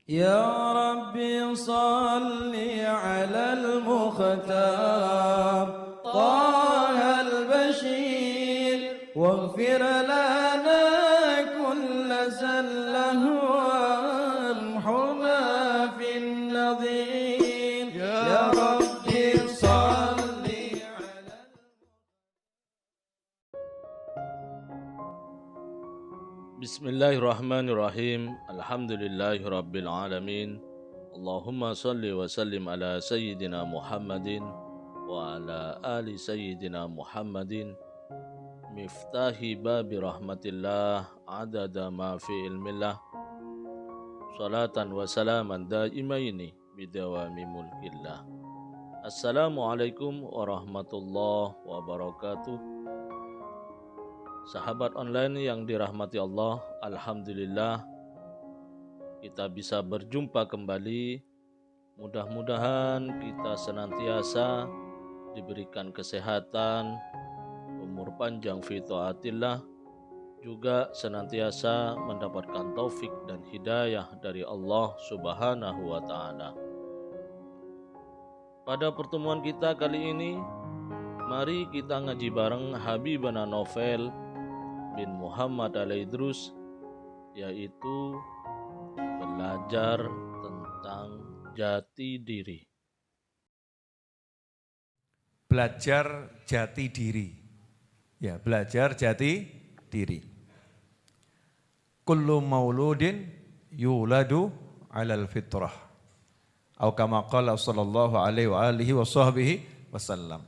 يا ربي صل على المختار طه البشير واغفر لنا كل زله وامحنا في النظير يا ربي صل على Bismillahirrahmanirrahim. Alhamdulillahirabbil alamin. Allahumma shalli wa sallim ala sayyidina Muhammadin wa ala ali sayyidina Muhammadin. Miftahi babi rahmatillah adada ma fi ilmillah. Salatan wa salaman daimaini bidawami mulkillah. Assalamualaikum warahmatullahi wabarakatuh. Sahabat online yang dirahmati Allah, alhamdulillah kita bisa berjumpa kembali. Mudah-mudahan kita senantiasa diberikan kesehatan, umur panjang fi taatillah, juga senantiasa mendapatkan taufik dan hidayah dari Allah Subhanahu wa taala. Pada pertemuan kita kali ini, mari kita ngaji bareng Habibana Novel bin Muhammad Al-Idrus, yaitu belajar tentang jati diri. Belajar jati diri. Ya, belajar jati diri. Kullu mauludin yuladu 'alal fitrah. Atau kama qala sallallahu alaihi wa alihi wa sahbihi wasallam.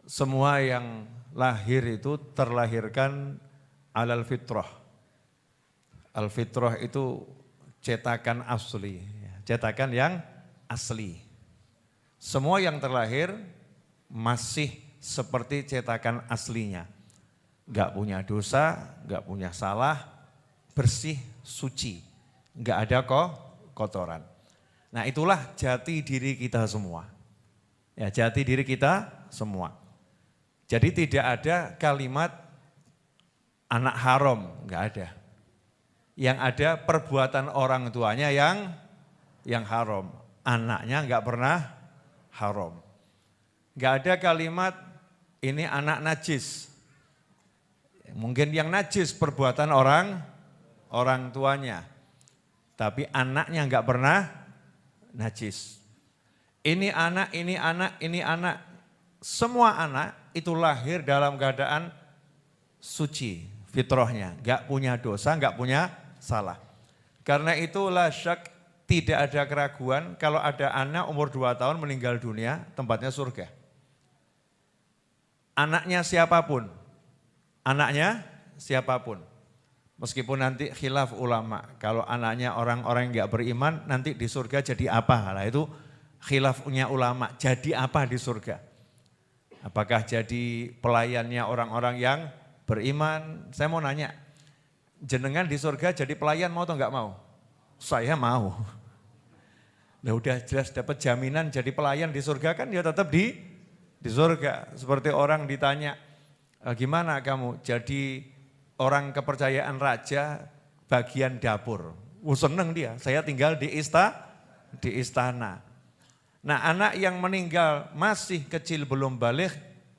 Semua yang lahir itu terlahirkan alal fitrah. Al-fitrah itu cetakan asli, cetakan yang asli. Semua yang terlahir masih seperti cetakan aslinya. Enggak punya dosa, enggak punya salah, bersih, suci. Enggak ada kotoran. Nah, itulah jati diri kita semua. Ya, jati diri kita semua. Jadi tidak ada kalimat anak haram, enggak ada. Yang ada perbuatan orang tuanya yang haram. Anaknya enggak pernah haram. Enggak ada kalimat ini anak najis. Mungkin yang najis perbuatan orang tuanya. Tapi anaknya enggak pernah najis. Ini anak, ini anak, ini anak. Semua anak itu lahir dalam keadaan suci. Fitrahnya, enggak punya dosa, enggak punya salah. Karena itu la syak, tidak ada keraguan kalau ada anak umur 2 tahun meninggal dunia, tempatnya surga. Anaknya siapapun, meskipun nanti khilaf ulama, kalau anaknya orang-orang yang enggak beriman, nanti di surga jadi apa? Nah itu khilafnya ulama, jadi apa di surga? Apakah jadi pelayannya orang-orang yang beriman? Saya mau nanya, jenengan di surga jadi pelayan mau atau enggak mau? Saya mau. Nah udah jelas dapat jaminan jadi pelayan di surga kan ya tetap di surga. Seperti orang ditanya, gimana kamu jadi orang kepercayaan raja bagian dapur? Seneng dia, saya tinggal di istana. Nah anak yang meninggal masih kecil belum baligh,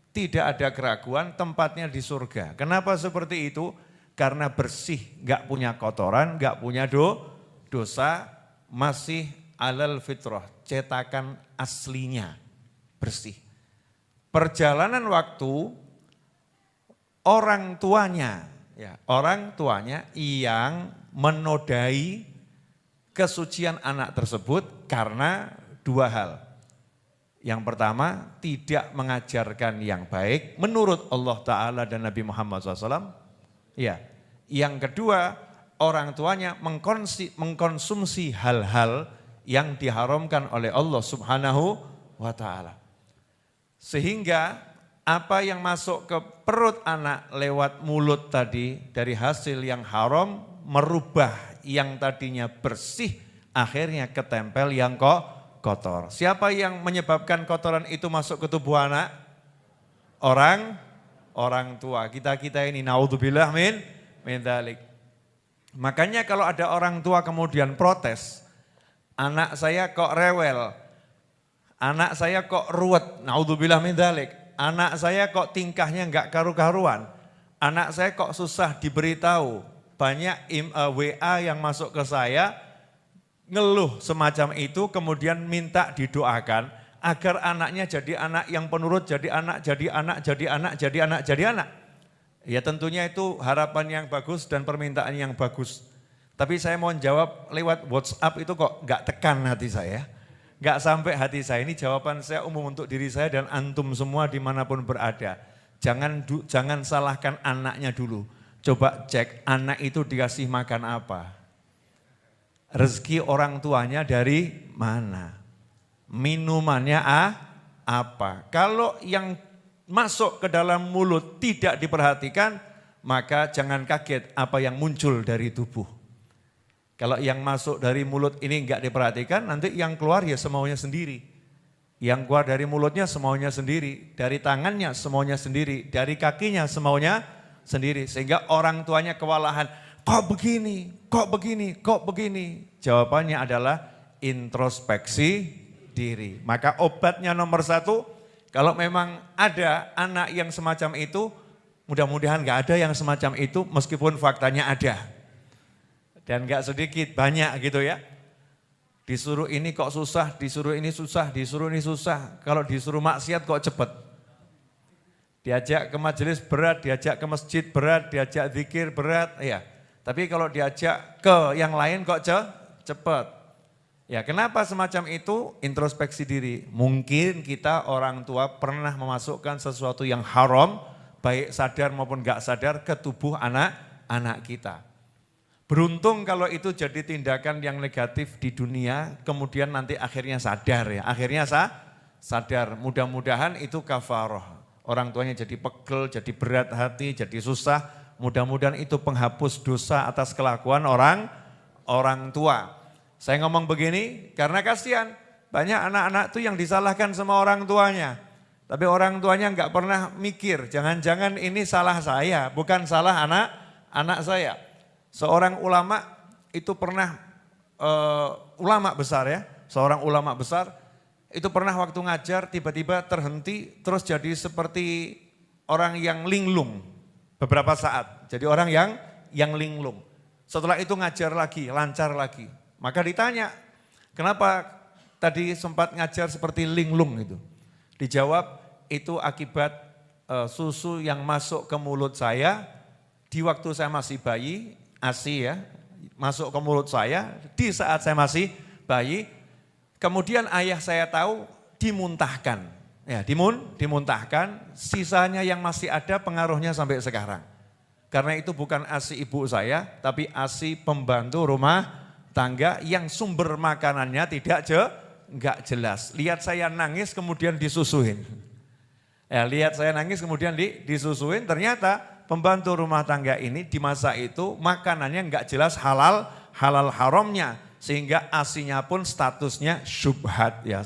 tidak ada keraguan tempatnya di surga. Kenapa seperti itu? Karena bersih, enggak punya kotoran, enggak punya dosa, masih alal fitrah, cetakan aslinya, bersih. Perjalanan waktu, orang tuanya yang menodai kesucian anak tersebut karena 2 hal. Yang pertama, tidak mengajarkan yang baik menurut Allah Ta'ala dan Nabi Muhammad SAW. Ya. Yang kedua, orang tuanya mengkonsumsi hal-hal yang diharamkan oleh Allah Subhanahu wa Ta'ala. Sehingga apa yang masuk ke perut anak lewat mulut tadi dari hasil yang haram merubah yang tadinya bersih akhirnya ketempel yang kotor. Siapa yang menyebabkan kotoran itu masuk ke tubuh anak? Orang tua. Kita ini naudzubillah min dzalik. Makanya kalau ada orang tua kemudian protes, anak saya kok rewel, anak saya kok ruwet, naudzubillah min dzalik. Anak saya kok tingkahnya enggak karu-karuan, anak saya kok susah diberitahu. Banyak WA yang masuk ke saya, ngeluh semacam itu, kemudian minta didoakan agar anaknya jadi anak yang penurut, jadi anak, jadi anak, jadi anak, jadi anak, jadi anak. Ya tentunya itu harapan yang bagus dan permintaan yang bagus. Tapi saya mau jawab lewat WhatsApp itu kok enggak tekan hati saya. Enggak sampai hati saya. Ini jawaban saya umum untuk diri saya dan antum semua dimanapun berada. Jangan salahkan anaknya dulu. Coba cek anak itu dikasih makan apa. Rezeki orang tuanya dari mana. Minumannya apa. Kalau yang masuk ke dalam mulut tidak diperhatikan, maka jangan kaget apa yang muncul dari tubuh. Kalau yang masuk dari mulut ini enggak diperhatikan, nanti yang keluar ya semaunya sendiri. Yang keluar dari mulutnya semaunya sendiri, dari tangannya semaunya sendiri, dari kakinya semaunya sendiri. Sehingga orang tuanya kewalahan, kok begini, kok begini, kok begini. Jawabannya adalah introspeksi diri. Maka obatnya nomor 1, kalau memang ada anak yang semacam itu, mudah-mudahan enggak ada yang semacam itu meskipun faktanya ada. Dan enggak sedikit, banyak gitu ya. Disuruh ini kok susah, disuruh ini susah, disuruh ini susah. Kalau disuruh maksiat kok cepet. Diajak ke majelis berat, diajak ke masjid berat, diajak zikir berat. Ya. Tapi kalau diajak ke yang lain kok cepet. Ya kenapa semacam itu? Introspeksi diri. Mungkin kita orang tua pernah memasukkan sesuatu yang haram, baik sadar maupun enggak sadar ke tubuh anak-anak kita. Beruntung kalau itu jadi tindakan yang negatif di dunia, kemudian nanti akhirnya sadar ya. Akhirnya sadar, mudah-mudahan itu kafaroh. Orang tuanya jadi pegel, jadi berat hati, jadi susah. Mudah-mudahan itu penghapus dosa atas kelakuan orang tua. Saya ngomong begini karena kasihan. Banyak anak-anak tuh yang disalahkan sama orang tuanya. Tapi orang tuanya enggak pernah mikir, jangan-jangan ini salah saya, bukan salah anak saya. Seorang ulama itu pernah, ulama besar ya, seorang ulama besar itu pernah waktu ngajar tiba-tiba terhenti terus jadi seperti orang yang linglung beberapa saat. Jadi orang yang linglung. Setelah itu ngajar lagi, lancar lagi. Maka ditanya, kenapa tadi sempat ngajar seperti linglung itu? Dijawab, itu akibat susu yang masuk ke mulut saya di waktu saya masih bayi. ASI ya, masuk ke mulut saya di saat saya masih bayi. Kemudian ayah saya tahu dimuntahkan. Ya, dimuntahkan, sisanya yang masih ada pengaruhnya sampai sekarang. Karena itu bukan ASI ibu saya, tapi ASI pembantu rumah tangga yang sumber makanannya enggak jelas. Lihat saya nangis kemudian disusuin. Ya, lihat saya nangis kemudian disusuin, ternyata pembantu rumah tangga ini di masa itu makanannya enggak jelas halal haramnya. Sehingga ASInya pun statusnya syubhat ya.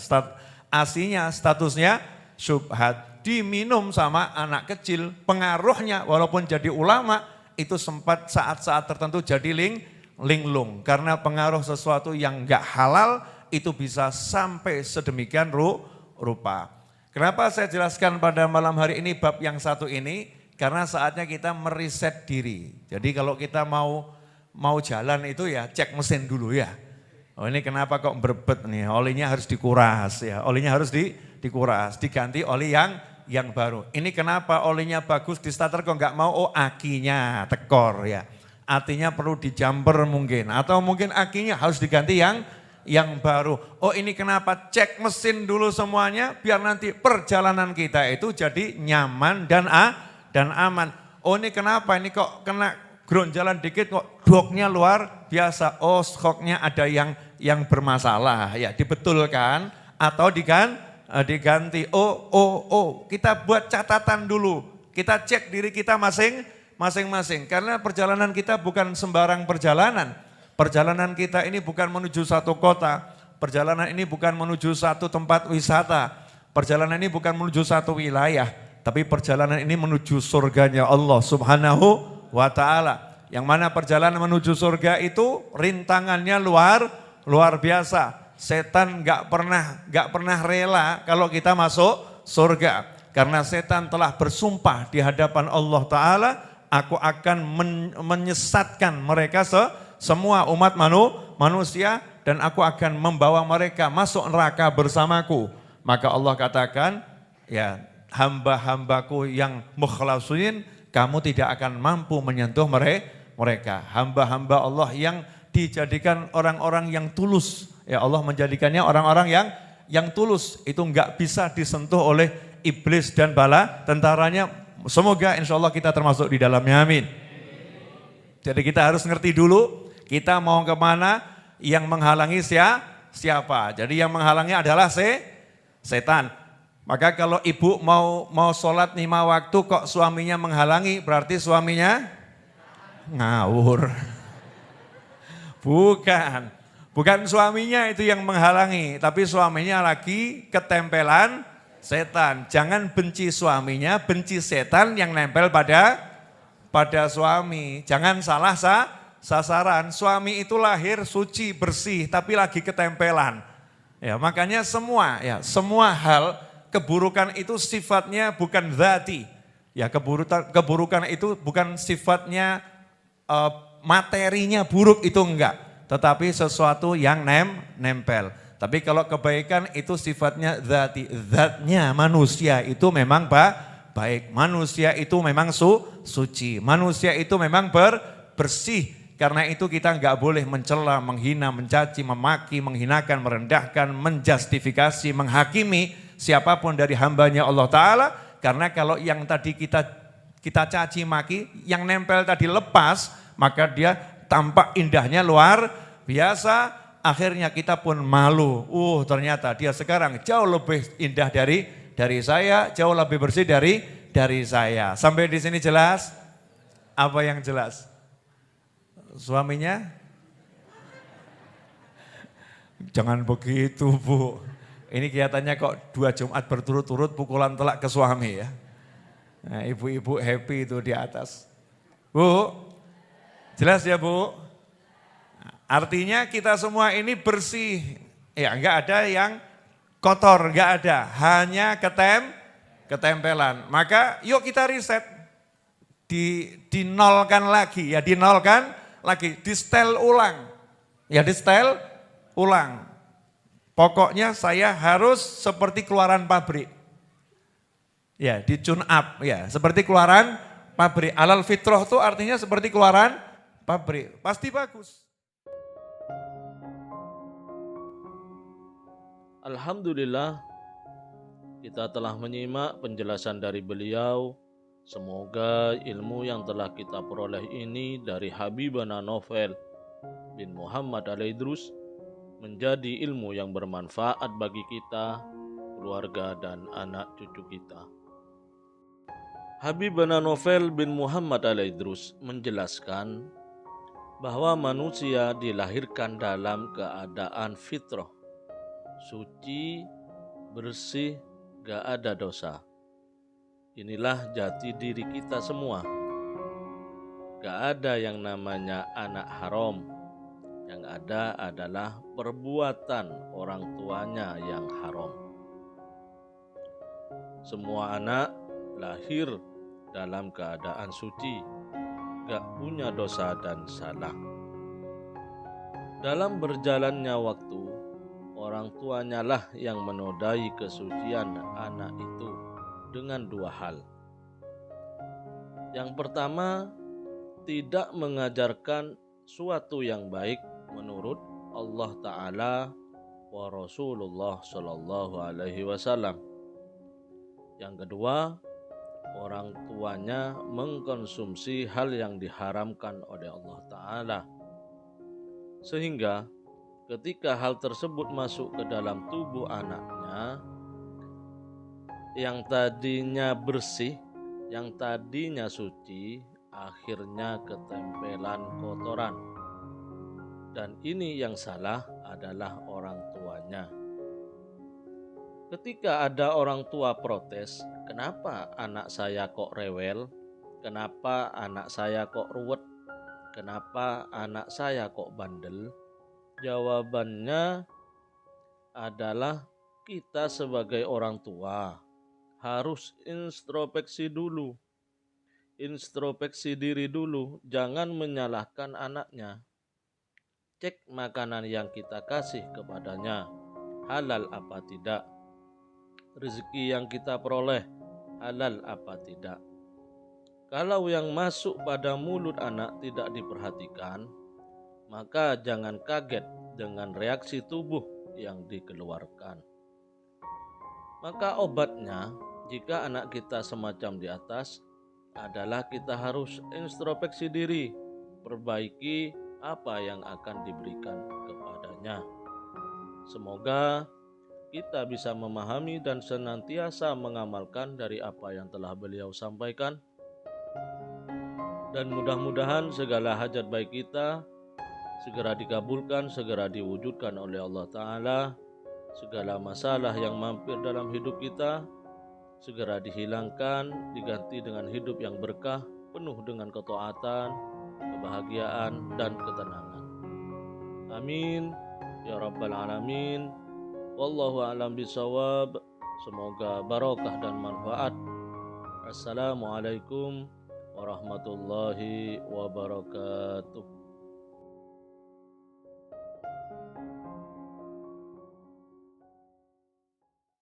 ASInya statusnya syubhat. Diminum sama anak kecil, pengaruhnya walaupun jadi ulama itu sempat saat-saat tertentu jadi linglung. Karena pengaruh sesuatu yang enggak halal itu bisa sampai sedemikian rupa. Kenapa saya jelaskan pada malam hari ini bab yang satu ini? Karena saatnya kita meriset diri. Jadi kalau kita mau jalan itu ya cek mesin dulu ya. Oh ini kenapa kok berbet nih, olinya harus dikuras ya. Olinya harus dikuras, diganti oli yang baru. Ini kenapa olinya bagus di starter kok enggak mau, oh akinya tekor ya. Artinya perlu dijamper mungkin. Atau mungkin akinya harus diganti yang baru. Oh ini kenapa, cek mesin dulu semuanya biar nanti perjalanan kita itu jadi nyaman dan aman. Oh ini kenapa, ini kok kena gronjalan dikit kok doknya luar biasa. Oh skoknya ada yang bermasalah ya, dibetulkan atau diganti. Oh kita buat catatan dulu. Kita cek diri kita masing-masing. Karena perjalanan kita bukan sembarang perjalanan. Perjalanan kita ini bukan menuju satu kota. Perjalanan ini bukan menuju satu tempat wisata. Perjalanan ini bukan menuju satu wilayah. Tapi perjalanan ini menuju surganya Allah Subhanahu wa ta'ala. Yang mana perjalanan menuju surga itu rintangannya luar biasa. setan nggak pernah rela kalau kita masuk surga. Karena setan telah bersumpah di hadapan Allah Ta'ala, aku akan menyesatkan mereka semua umat manusia dan aku akan membawa mereka masuk neraka bersamaku. Maka Allah katakan, ya hamba-hambaku yang mukhlasin, kamu tidak akan mampu menyentuh mereka. Hamba-hamba Allah yang dijadikan orang-orang yang tulus. Ya Allah menjadikannya orang-orang yang tulus. Itu enggak bisa disentuh oleh iblis dan bala tentaranya. Semoga insya Allah kita termasuk di dalamnya, amin. Jadi kita harus ngerti dulu, kita mau kemana, yang menghalangi siapa. Jadi yang menghalangi adalah setan. Maka kalau ibu mau sholat 5 waktu kok suaminya menghalangi, berarti suaminya ngawur. Bukan suaminya itu yang menghalangi, tapi suaminya lagi ketempelan setan. Jangan benci suaminya, benci setan yang nempel pada suami. Jangan salah sasaran. Suami itu lahir suci, bersih, tapi lagi ketempelan. Ya, makanya semua hal keburukan itu sifatnya bukan dzati. Ya, keburukan itu bukan sifatnya materinya buruk, itu enggak, tetapi sesuatu yang nempel. Tapi kalau kebaikan itu sifatnya dzati, zatnya manusia itu memang baik, manusia itu memang suci, manusia itu memang bersih. Karena itu kita enggak boleh mencela, menghina, mencaci, memaki, menghinakan, merendahkan, menjustifikasi, menghakimi siapapun dari hambanya Allah Ta'ala. Karena kalau yang tadi kita caci maki, yang nempel tadi lepas, maka dia tampak indahnya luar biasa, akhirnya kita pun malu. Ternyata dia sekarang jauh lebih indah dari saya, jauh lebih bersih dari saya. Sampai di sini jelas? Apa yang jelas? Suaminya? Jangan begitu, Bu. Ini kelihatannya kok 2 Jumat berturut-turut pukulan telak ke suami ya. Nah, ibu-ibu happy itu di atas. Bu, jelas ya Bu? Artinya kita semua ini bersih. Ya enggak ada yang kotor, enggak ada. Hanya ketempelan. Maka yuk kita riset. Dinolkan lagi, ya dinolkan lagi. Di-setel ulang. Ya di-setel ulang. Pokoknya saya harus seperti keluaran pabrik. Ya, di tune up ya, seperti keluaran pabrik. Alal fitrah itu artinya seperti keluaran pabrik. Pasti bagus. Alhamdulillah, kita telah menyimak penjelasan dari beliau. Semoga ilmu yang telah kita peroleh ini dari Habibana Novel bin Muhammad Al-Idrus menjadi ilmu yang bermanfaat bagi kita, keluarga, dan anak cucu kita. Habibana Novel bin Muhammad Al-Idrus menjelaskan bahwa manusia dilahirkan dalam keadaan fitrah, suci, bersih, gak ada dosa. Inilah jati diri kita semua. Gak ada yang namanya anak haram. Yang ada adalah perbuatan orang tuanya yang haram. Semua anak lahir dalam keadaan suci, gak punya dosa dan salah. Dalam berjalannya waktu, orang tuanya lah yang menodai kesucian anak itu dengan 2 hal. Yang pertama, tidak mengajarkan suatu yang baik menurut Allah Ta'ala wa Rasulullah Sallallahu Alaihi Wasallam. Yang kedua, orang tuanya mengkonsumsi hal yang diharamkan oleh Allah Ta'ala. Sehingga ketika hal tersebut masuk ke dalam tubuh anaknya, yang tadinya bersih, yang tadinya suci, akhirnya ketempelan kotoran. Dan ini yang salah adalah orang tuanya. Ketika ada orang tua protes, kenapa anak saya kok rewel? Kenapa anak saya kok ruwet? Kenapa anak saya kok bandel? Jawabannya adalah kita sebagai orang tua harus introspeksi dulu. Introspeksi diri dulu, jangan menyalahkan anaknya. Cek makanan yang kita kasih kepadanya, halal apa tidak. Rezeki yang kita peroleh, halal apa tidak. Kalau yang masuk pada mulut anak tidak diperhatikan, maka jangan kaget dengan reaksi tubuh yang dikeluarkan. Maka obatnya, jika anak kita semacam di atas, adalah kita harus introspeksi diri, perbaiki apa yang akan diberikan kepadanya. Semoga kita bisa memahami dan senantiasa mengamalkan dari apa yang telah beliau sampaikan. Dan mudah-mudahan segala hajat baik kita segera dikabulkan, segera diwujudkan oleh Allah Ta'ala. Segala masalah yang mampir dalam hidup kita segera dihilangkan, diganti dengan hidup yang berkah, penuh dengan ketaatan, kebahagiaan, dan ketenangan. Amin ya rabbal alamin. Wallahu a'lam bishawab. Semoga barokah dan manfaat. Assalamualaikum warahmatullahi wabarakatuh.